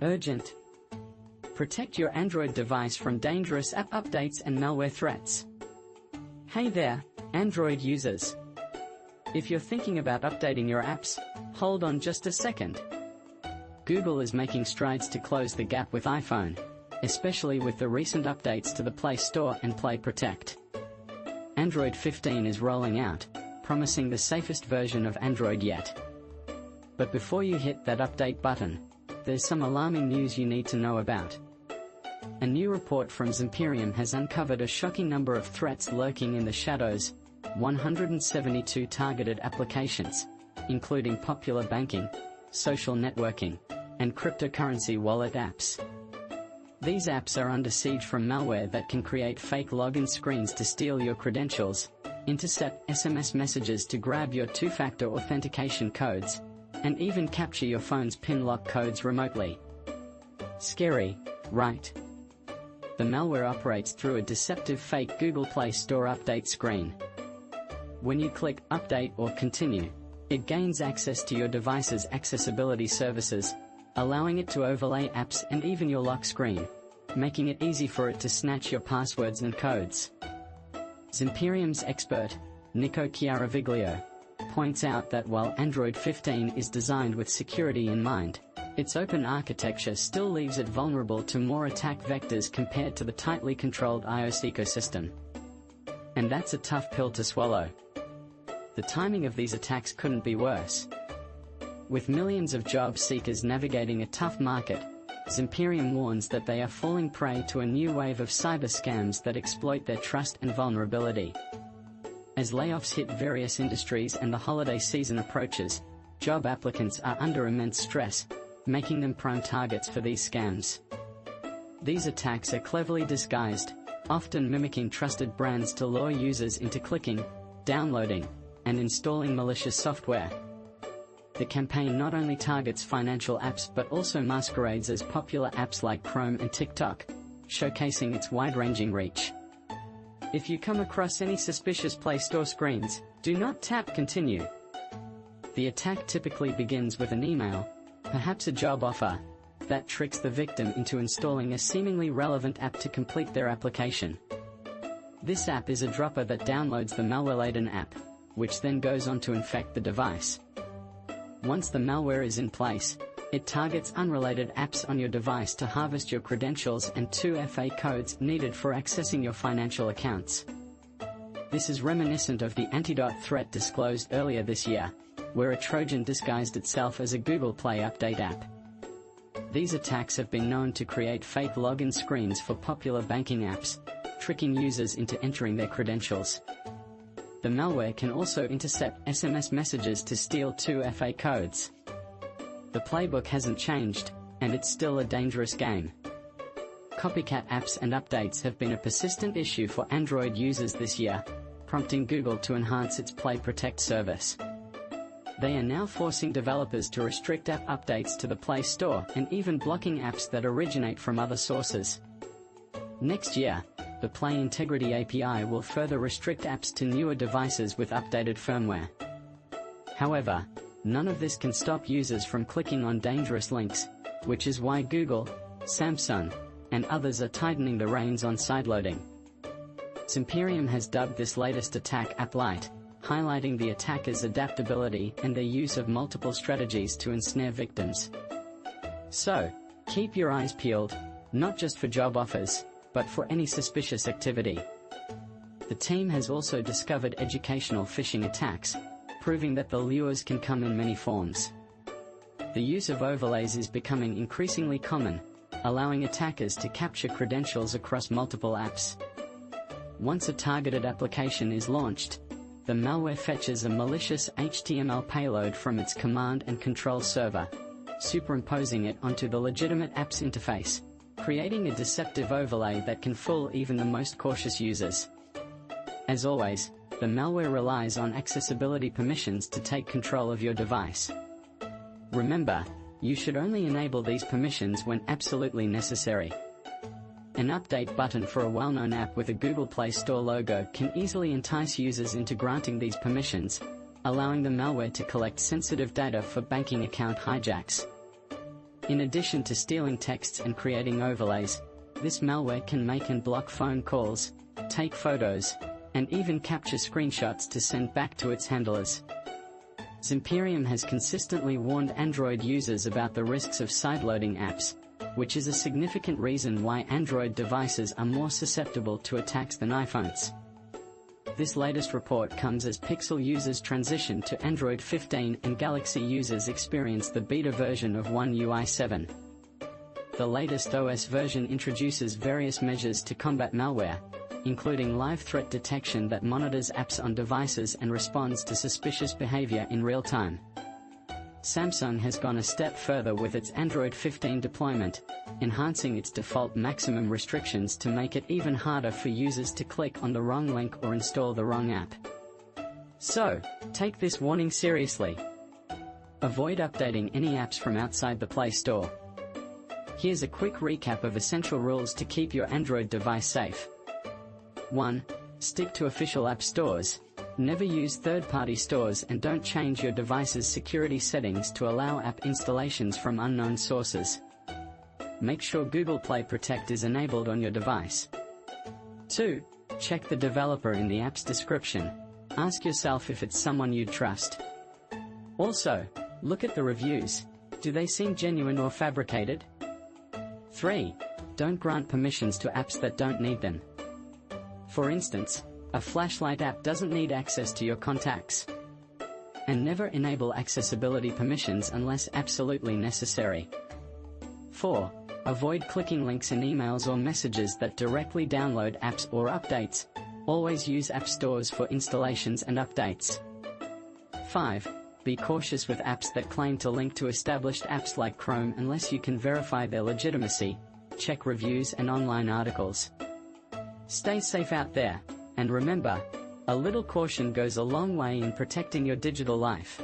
Urgent. Protect your Android device from dangerous app updates and malware threats. Hey there, Android users. If you're thinking about updating your apps, hold on just a second. Google is making strides to close the gap with iPhone, especially with the recent updates to the Play Store and Play Protect. Android 15 is rolling out, promising the safest version of Android yet. But before you hit that update button, there's some alarming news you need to know about. A new report from Zimperium has uncovered a shocking number of threats lurking in the shadows, 172 targeted applications, including popular banking, social networking, and cryptocurrency wallet apps. These apps are under siege from malware that can create fake login screens to steal your credentials, intercept SMS messages to grab your two-factor authentication codes, and even capture your phone's PIN lock codes remotely. Scary, right? The malware operates through a deceptive fake Google Play Store update screen. When you click Update or Continue, it gains access to your device's accessibility services, allowing it to overlay apps and even your lock screen, making it easy for it to snatch your passwords and codes. Zimperium's expert, Nico Chiaraviglio, points out that while Android 15 is designed with security in mind, its open architecture still leaves it vulnerable to more attack vectors compared to the tightly controlled iOS ecosystem. And that's a tough pill to swallow. The timing of these attacks couldn't be worse. With millions of job seekers navigating a tough market, Zimperium warns that they are falling prey to a new wave of cyber scams that exploit their trust and vulnerability. As layoffs hit various industries and the holiday season approaches, job applicants are under immense stress, making them prime targets for these scams. These attacks are cleverly disguised, often mimicking trusted brands to lure users into clicking, downloading, and installing malicious software. The campaign not only targets financial apps but also masquerades as popular apps like Chrome and TikTok, showcasing its wide-ranging reach. If you come across any suspicious Play Store screens, do not tap Continue. The attack typically begins with an email, perhaps a job offer, that tricks the victim into installing a seemingly relevant app to complete their application. This app is a dropper that downloads the malware-laden app, which then goes on to infect the device. Once the malware is in place, it targets unrelated apps on your device to harvest your credentials and 2FA codes needed for accessing your financial accounts. This is reminiscent of the Antidote threat disclosed earlier this year, where a Trojan disguised itself as a Google Play Update app. These attacks have been known to create fake login screens for popular banking apps, tricking users into entering their credentials. The malware can also intercept SMS messages to steal 2FA codes. The playbook hasn't changed, and it's still a dangerous game. Copycat apps and updates have been a persistent issue for Android users this year, prompting Google to enhance its Play Protect service. They are now forcing developers to restrict app updates to the Play Store and even blocking apps that originate from other sources. Next year, the Play Integrity API will further restrict apps to newer devices with updated firmware. However, none of this can stop users from clicking on dangerous links, which is why Google, Samsung, and others are tightening the reins on sideloading. Zimperium has dubbed this latest attack App Lite, highlighting the attacker's adaptability and their use of multiple strategies to ensnare victims. So, keep your eyes peeled, not just for job offers, but for any suspicious activity. The team has also discovered educational phishing attacks, proving that the lures can come in many forms. The use of overlays is becoming increasingly common, allowing attackers to capture credentials across multiple apps. Once a targeted application is launched, the malware fetches a malicious HTML payload from its command and control server, superimposing it onto the legitimate app's interface, creating a deceptive overlay that can fool even the most cautious users. As always, the malware relies on accessibility permissions to take control of your device. Remember, you should only enable these permissions when absolutely necessary. An update button for a well-known app with a Google Play Store logo can easily entice users into granting these permissions, allowing the malware to collect sensitive data for banking account hijacks. In addition to stealing texts and creating overlays, this malware can make and block phone calls, take photos, and even capture screenshots to send back to its handlers. Zimperium has consistently warned Android users about the risks of sideloading apps, which is a significant reason why Android devices are more susceptible to attacks than iPhones. This latest report comes as Pixel users transition to Android 15 and Galaxy users experience the beta version of One UI 7. The latest OS version introduces various measures to combat malware, including live threat detection that monitors apps on devices and responds to suspicious behavior in real time. Samsung has gone a step further with its Android 15 deployment, enhancing its default maximum restrictions to make it even harder for users to click on the wrong link or install the wrong app. So, take this warning seriously. Avoid updating any apps from outside the Play Store. Here's a quick recap of essential rules to keep your Android device safe. 1. Stick to official app stores. Never use third-party stores and don't change your device's security settings to allow app installations from unknown sources. Make sure Google Play Protect is enabled on your device. 2. Check the developer in the app's description. Ask yourself if it's someone you'd trust. Also, look at the reviews. Do they seem genuine or fabricated? 3. Don't grant permissions to apps that don't need them. For instance, a flashlight app doesn't need access to your contacts. And never enable accessibility permissions unless absolutely necessary. 4. Avoid clicking links in emails or messages that directly download apps or updates. Always use app stores for installations and updates. 5. Be cautious with apps that claim to link to established apps like Chrome unless you can verify their legitimacy. Check reviews and online articles. Stay safe out there, and remember, a little caution goes a long way in protecting your digital life.